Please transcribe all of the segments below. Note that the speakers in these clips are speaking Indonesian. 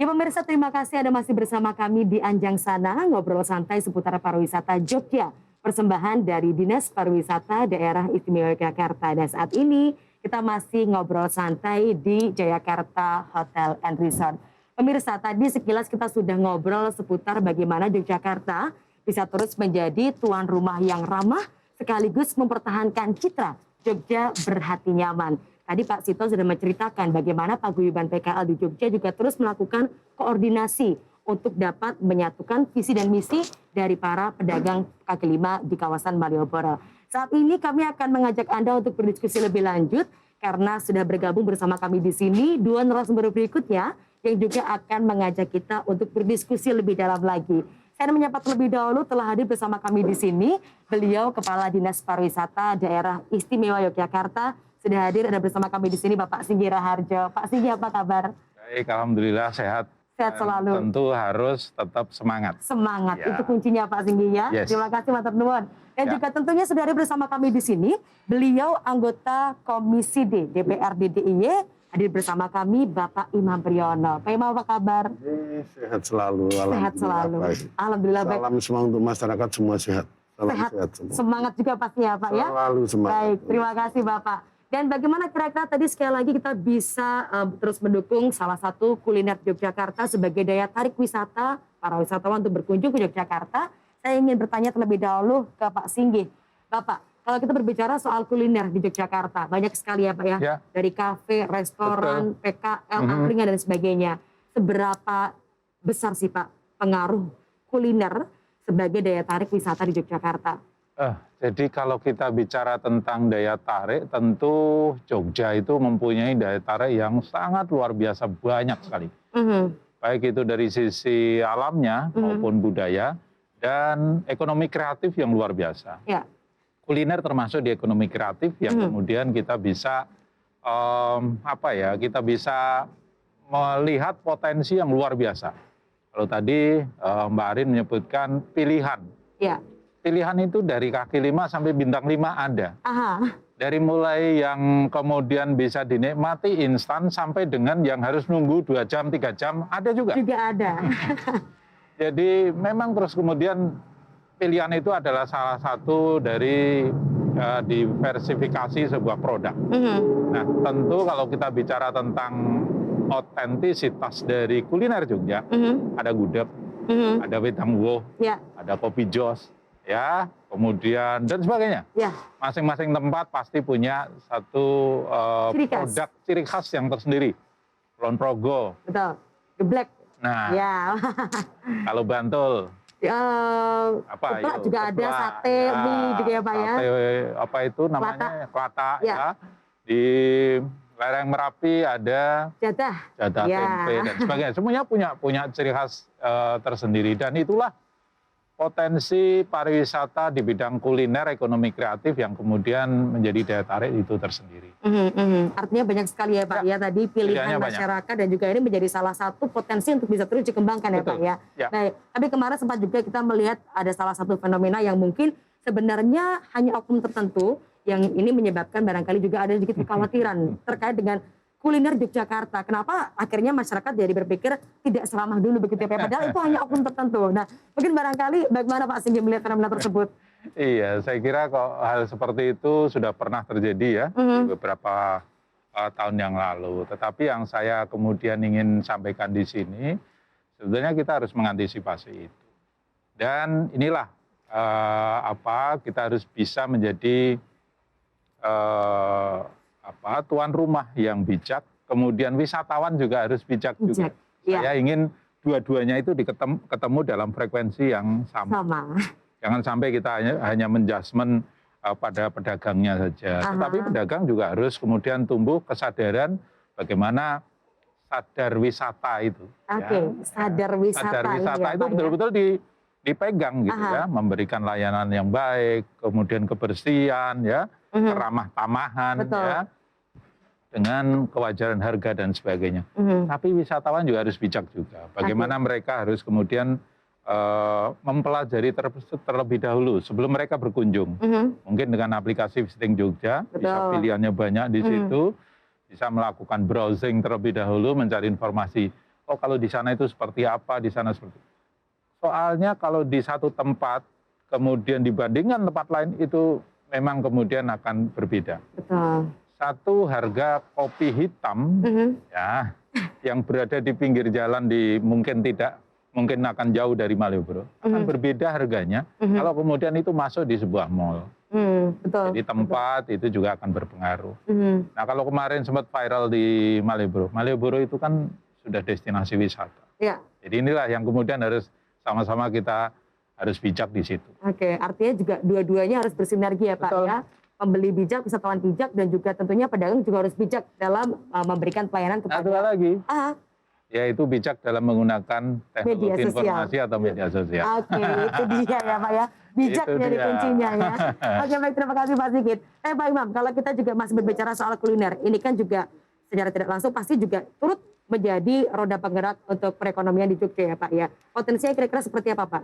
Ya pemirsa, terima kasih Anda masih bersama kami di Anjang Sana, ngobrol santai seputar pariwisata Jogja. Persembahan dari Dinas Pariwisata Daerah Istimewa Yogyakarta. Dan saat ini kita masih ngobrol santai di Jayakarta Hotel and Resort. Pemirsa, tadi sekilas kita sudah ngobrol seputar bagaimana Yogyakarta bisa terus menjadi tuan rumah yang ramah sekaligus mempertahankan citra Jogja berhati nyaman. Tadi Pak Sito sudah menceritakan bagaimana paguyuban PKL di Jogja juga terus melakukan koordinasi untuk dapat menyatukan visi dan misi dari para pedagang kaki lima di kawasan Malioboro. Saat ini kami akan mengajak Anda untuk berdiskusi lebih lanjut karena sudah bergabung bersama kami di sini dua narasumber berikutnya yang juga akan mengajak kita untuk berdiskusi lebih dalam lagi. Saya menyapa terlebih dahulu telah hadir bersama kami di sini beliau Kepala Dinas Pariwisata Daerah Istimewa Yogyakarta. Sudah hadir, ada bersama kami di sini Bapak Singgi Raharjo. Pak Singgi, apa kabar? Baik, alhamdulillah sehat. Sehat selalu. Tentu harus tetap semangat. Semangat, ya. Itu kuncinya Pak Singgi ya. Yes. Terima kasih Mantap Nuwun. Dan ya. juga tentunya sudah hadir bersama kami di sini beliau anggota Komisi D DPRD DIY, hadir bersama kami Bapak Imam Priyono. Pak Imam, apa kabar? Sehat selalu. Sehat selalu. Alhamdulillah baik. Salam semangat untuk masyarakat semua sehat. Salam Sehat semua. semangat juga pastinya Pak ya. Selalu semangat. Baik, terima kasih Bapak. Dan bagaimana kira-kira tadi sekali lagi kita bisa terus mendukung salah satu kuliner Yogyakarta sebagai daya tarik wisata para wisatawan untuk berkunjung ke Yogyakarta. Saya ingin bertanya terlebih dahulu ke Pak Singgi. Bapak, kalau kita berbicara soal kuliner di Yogyakarta, banyak sekali ya Pak ya. Ya. Dari kafe, restoran, PKL, angkringan dan sebagainya. Seberapa besar sih Pak pengaruh kuliner sebagai daya tarik wisata di Yogyakarta? Jadi kalau kita bicara tentang daya tarik, tentu Jogja itu mempunyai daya tarik yang sangat luar biasa banyak sekali. Baik itu dari sisi alamnya maupun budaya dan ekonomi kreatif yang luar biasa. Ya. Kuliner termasuk di ekonomi kreatif yang kemudian kita bisa kita bisa melihat potensi yang luar biasa. Kalau tadi Mbak Arin menyebutkan pilihan. Ya. Pilihan itu dari kaki lima sampai bintang 5 ada. Aha. Dari mulai yang kemudian bisa dinikmati instan sampai dengan yang harus nunggu 2 jam, 3 jam, ada juga. Juga ada. Jadi memang terus kemudian pilihan itu adalah salah satu dari diversifikasi sebuah produk. Nah tentu kalau kita bicara tentang otentisitas dari kuliner Jogja, ada gudeg, ada wedang woh, Ya. ada kopi jos, ya, kemudian dan sebagainya. Ya. Masing-masing tempat pasti punya satu produk ciri khas yang tersendiri. Kulon Progo. Betul. Geblek. Nah, Ya. kalau Bantul, Geplak juga ada, sate, mie juga ya Pak ya. Sate, apa itu namanya? Kelata, Ya. ya. Di lereng Merapi ada Jadah. jadah Ya. tempe dan sebagainya. Semuanya punya ciri khas tersendiri dan itulah potensi pariwisata di bidang kuliner, ekonomi kreatif yang kemudian menjadi daya tarik itu tersendiri. Artinya banyak sekali ya Pak ya, tadi pilihan Pilihannya masyarakat dan juga ini menjadi salah satu potensi untuk bisa terus dikembangkan ya Betul. Pak ya. Ya. Baik, tapi kemarin sempat juga kita melihat ada salah satu fenomena yang mungkin sebenarnya hanya oknum tertentu yang ini menyebabkan barangkali juga ada sedikit kekhawatiran terkait dengan kuliner Yogyakarta. Kenapa akhirnya masyarakat jadi berpikir tidak seramah dulu begitu ya Pak? Padahal itu hanya oknum tertentu. Nah, mungkin barangkali bagaimana Pak Singgi melihat fenomena tersebut? Iya, saya kira kok hal seperti itu sudah pernah terjadi ya di beberapa tahun yang lalu. Tetapi yang saya kemudian ingin sampaikan di sini, sebetulnya kita harus mengantisipasi itu. Dan inilah kita harus bisa menjadi tuan rumah yang bijak, kemudian wisatawan juga harus bijak juga. Ya. Saya ingin dua-duanya itu ketemu dalam frekuensi yang sama. Jangan sampai kita hanya menjudgment pada pedagangnya saja. Tetapi pedagang juga harus kemudian tumbuh kesadaran bagaimana sadar wisata itu. Sadar wisata. Sadar wisata itu betul-betul dipegang gitu ya, memberikan layanan yang baik, kemudian kebersihan ya, keramah tamahan ya, dengan kewajaran harga dan sebagainya. Tapi wisatawan juga harus bijak juga. Bagaimana mereka harus kemudian mempelajari terlebih dahulu sebelum mereka berkunjung. Mungkin dengan aplikasi Visiting Jogja, bisa pilihannya banyak di situ, bisa melakukan browsing terlebih dahulu, mencari informasi. oh kalau di sana itu seperti apa, di sana seperti. Soalnya kalau di satu tempat, kemudian dibandingkan tempat lain itu memang kemudian akan berbeda. Betul. Satu harga kopi hitam ya yang berada di pinggir jalan mungkin akan jauh dari Malioboro, akan berbeda harganya kalau kemudian itu masuk di sebuah mall. Betul. Jadi tempat itu juga akan berpengaruh. Nah kalau kemarin sempat viral di Malioboro itu kan sudah destinasi wisata. Ya. Jadi inilah yang kemudian harus sama-sama kita harus bijak di situ. Oke, artinya juga dua-duanya harus bersinergi ya Pak. Betul. Ya. Pembeli bijak, wisatawan bijak, dan juga tentunya pedagang juga harus bijak dalam memberikan pelayanan kepada. Satu lagi, Ah, yaitu bijak dalam menggunakan teknologi Media sosial. informasi atau media sosial. Oke, itu dia ya Pak ya. Bijak Itu jadi dia. kuncinya ya. Oke, baik, terima kasih Pak Sigit. Pak Imam, kalau kita juga masih berbicara soal kuliner, ini kan juga secara tidak langsung pasti juga turut menjadi roda penggerak untuk perekonomian di Jogja ya Pak ya. Potensinya kira-kira seperti apa Pak?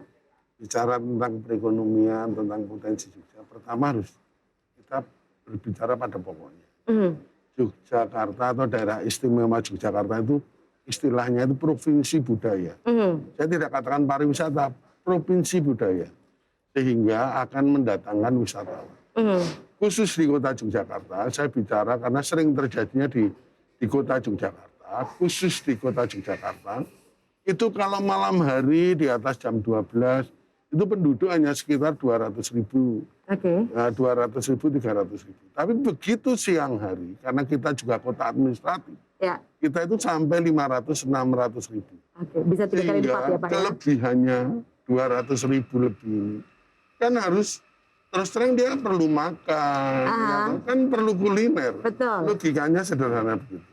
Bicara tentang perekonomian, tentang potensi Jogja, pertama harus kita berbicara pada pokoknya. Yogyakarta atau daerah istimewa Yogyakarta itu istilahnya itu provinsi budaya. Saya tidak katakan pariwisata, provinsi budaya. Sehingga akan mendatangkan wisatawan. Khusus di kota Yogyakarta, saya bicara karena sering terjadinya di kota Yogyakarta, khusus di kota Yogyakarta, itu kalau malam hari di atas jam 12, itu penduduk hanya sekitar 200.000. Oke. 200.000, 300.000. Tapi begitu siang hari, karena kita juga kota administratif, Ya. kita itu sampai 500-600.000. Oke, bisa 3 kali lipat ya Pak ya. Kelebihannya 200.000 lebih ini, kan harus terus terang dia perlu makan, ya kan perlu kuliner. Betul. Logikanya sederhana begitu.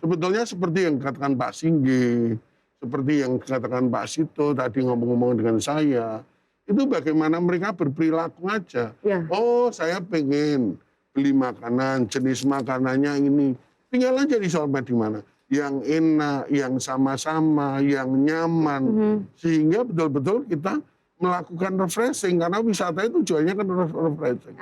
Sebetulnya seperti yang dikatakan Pak Singgi, seperti yang dikatakan Pak Sito tadi ngomong-ngomong dengan saya, itu bagaimana mereka berperilaku aja. Ya. Oh, saya pengen beli makanan, jenis makanannya ini. Tinggal aja di Solmed di mana. Yang enak, yang sama-sama, yang nyaman. Sehingga betul-betul kita melakukan refreshing. Karena wisata itu tujuannya kan refreshing.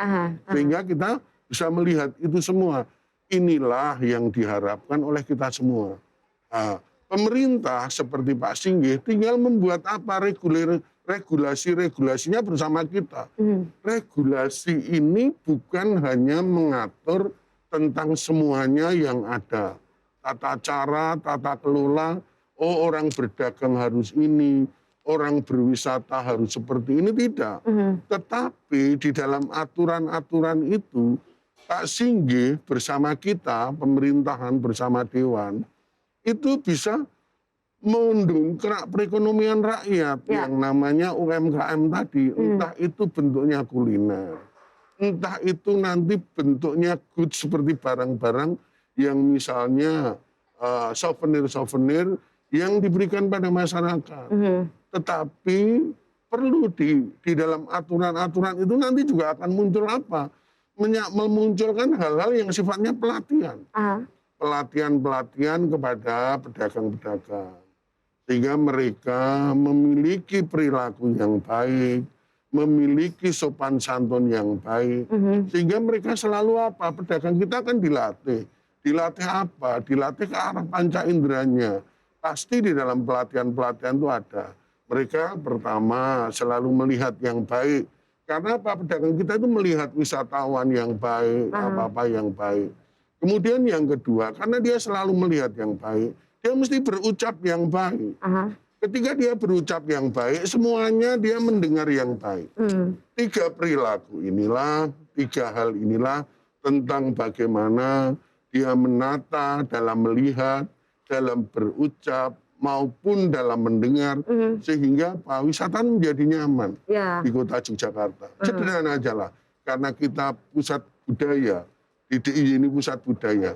Sehingga kita bisa melihat itu semua. Inilah yang diharapkan oleh kita semua. Nah, pemerintah seperti Pak Singgih tinggal membuat apa regulasi-regulasinya bersama kita. Regulasi ini bukan hanya mengatur tentang semuanya yang ada. Tata cara, tata kelola, oh orang berdagang harus ini, orang berwisata harus seperti ini, tidak. Tetapi di dalam aturan-aturan itu, Pak Singgih bersama kita, pemerintahan bersama Dewan, itu bisa mendongkrak perekonomian rakyat yang namanya UMKM tadi. Entah itu bentuknya kuliner, entah itu nanti bentuknya goods seperti barang-barang yang misalnya souvenir-souvenir yang diberikan pada masyarakat. Tetapi perlu di dalam aturan-aturan itu nanti juga akan muncul apa? Memunculkan hal-hal yang sifatnya pelatihan. Pelatihan-pelatihan kepada pedagang-pedagang. Sehingga mereka memiliki perilaku yang baik, memiliki sopan santun yang baik. Sehingga mereka selalu apa? Pedagang kita kan dilatih. Dilatih apa? Dilatih ke arah panca inderanya. Pasti di dalam pelatihan-pelatihan itu ada. Mereka pertama selalu melihat yang baik. Karena apa? Pedagang kita itu melihat wisatawan yang baik, apa-apa yang baik. Kemudian yang kedua, karena dia selalu melihat yang baik, dia mesti berucap yang baik. Ketika dia berucap yang baik, semuanya dia mendengar yang baik. 3 perilaku inilah, 3 hal inilah tentang bagaimana dia menata dalam melihat, dalam berucap, maupun dalam mendengar, sehingga Pak wisatawan menjadi nyaman di kota Yogyakarta. Sederhana aja lah, karena kita pusat budaya, di DIY ini pusat budaya.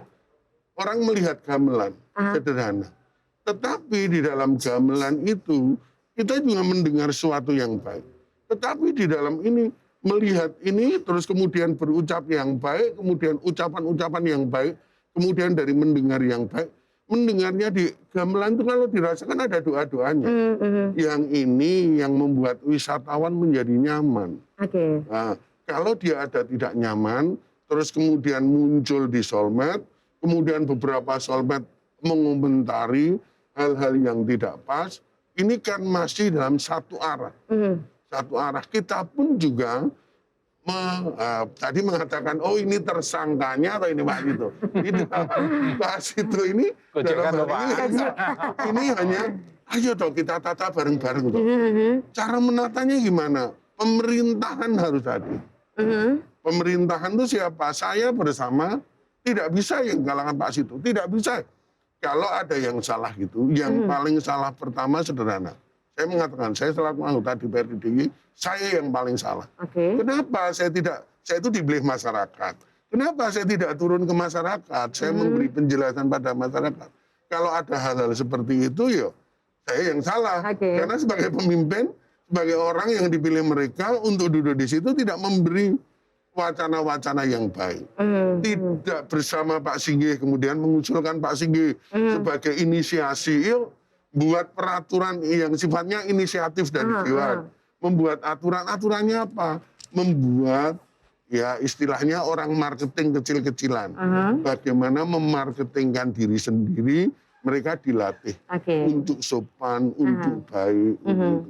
Orang melihat gamelan, sederhana. Tetapi di dalam gamelan itu, kita juga mendengar sesuatu yang baik. Tetapi di dalam ini, melihat ini, terus kemudian berucap yang baik, kemudian ucapan-ucapan yang baik, kemudian dari mendengar yang baik, mendengarnya di gamelan itu kalau dirasakan ada doa-doanya. Yang ini yang membuat wisatawan menjadi nyaman. Nah, kalau dia ada tidak nyaman, terus kemudian muncul di Solmed, kemudian beberapa Solmed mengomentari, hal-hal yang tidak pas, ini kan masih dalam satu arah. Satu arah. Kita pun juga tadi mengatakan, oh ini tersangkanya atau ini Pak itu. Tidak, Pak Sito ini dalam hal ini hanya, ayo dong kita tata bareng-bareng. Cara menatanya gimana? Pemerintahan harus hadir. Pemerintahan itu siapa? Saya bersama, tidak bisa yang kalangan Pak Sito, tidak bisa. Kalau ada yang salah gitu, yang paling salah pertama sederhana. Saya mengatakan, saya selaku anggota DPRD DIY, saya yang paling salah. Kenapa saya itu dibeli masyarakat. Kenapa saya tidak turun ke masyarakat? Saya memberi penjelasan pada masyarakat. Kalau ada hal-hal seperti itu, ya saya yang salah. Karena sebagai pemimpin, sebagai orang yang dipilih mereka untuk duduk di situ tidak memberi wacana-wacana yang baik. Tidak bersama Pak Singgih, kemudian mengusulkan Pak Singgih sebagai inisiasi, yuk buat peraturan yang sifatnya inisiatif dari Dewan. Membuat aturan-aturannya apa? Membuat ya istilahnya orang marketing kecil-kecilan. Bagaimana memarketingkan diri sendiri, mereka dilatih untuk sopan, untuk baik.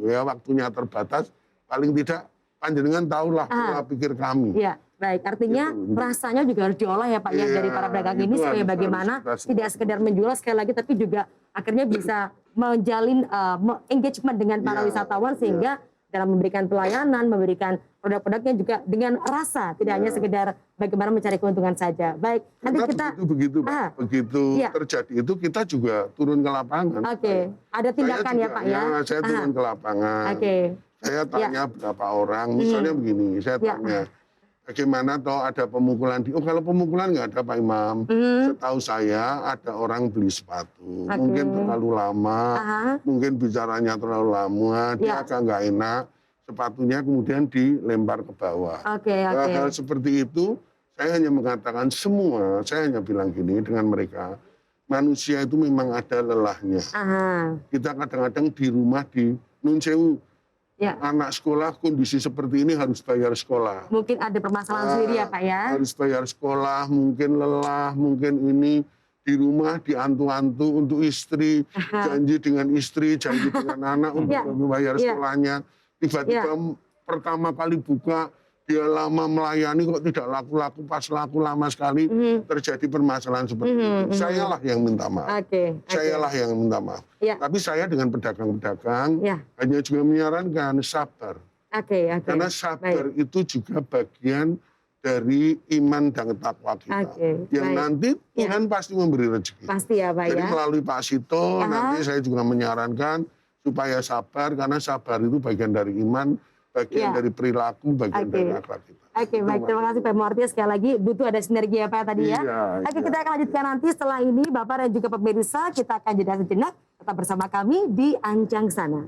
Ya waktunya terbatas, paling tidak panjenengan tahulah pola pikir kami. Ya, baik. Artinya gitu. Rasanya juga harus diolah ya Pak ya dari para pedagang ini supaya bagaimana tidak sekedar menjual sekali lagi, tapi juga akhirnya bisa menjalin engagement dengan para wisatawan sehingga dalam memberikan pelayanan, memberikan produk-produknya juga dengan rasa, tidak hanya sekedar bagaimana mencari keuntungan saja. Baik, nanti kita begitu terjadi itu kita juga turun ke lapangan. Ada tindakan ya Pak ya. Saya turun ke lapangan. Saya tanya berapa orang, misalnya begini, saya tanya bagaimana toh ada pemukulan kalau pemukulan nggak ada Pak Imam, setahu saya ada orang beli sepatu, mungkin terlalu lama, mungkin bicaranya terlalu lama, dia agak nggak enak, sepatunya kemudian dilempar ke bawah. Hal seperti itu, saya hanya mengatakan semua, saya hanya bilang gini dengan mereka, manusia itu memang ada lelahnya. Kita kadang-kadang di rumah di Nun Sewu, anak sekolah kondisi seperti ini harus bayar sekolah. Mungkin ada permasalahan sendiri ya Pak ya. Harus bayar sekolah, mungkin lelah, mungkin ini di rumah diantu-antu untuk istri, janji dengan istri, janji dengan anak untuk membayar sekolahnya. Tiba-tiba pertama kali buka, dia lama melayani kok tidak laku-laku, pas laku lama sekali terjadi permasalahan seperti itu. Sayalah yang minta maaf. Sayalah yang minta maaf. Tapi saya dengan pedagang-pedagang hanya juga menyarankan sabar. Karena sabar itu juga bagian dari iman dan takwa kita. Yang nanti Tuhan pasti memberi rezeki. Pasti ya Pak. Jadi melalui Pak Sito nanti saya juga menyarankan supaya sabar, karena sabar itu bagian dari iman, bagian dari perilaku, bagian dari akhlak kita. Baik. Terima kasih Pak Muarti. Sekali lagi butuh ada sinergi ya Pak tadi ya. Kita akan lanjutkan nanti setelah ini Bapak dan juga pemirsa, kita akan jeda sejenak. Tetap bersama kami di Anjang Sana.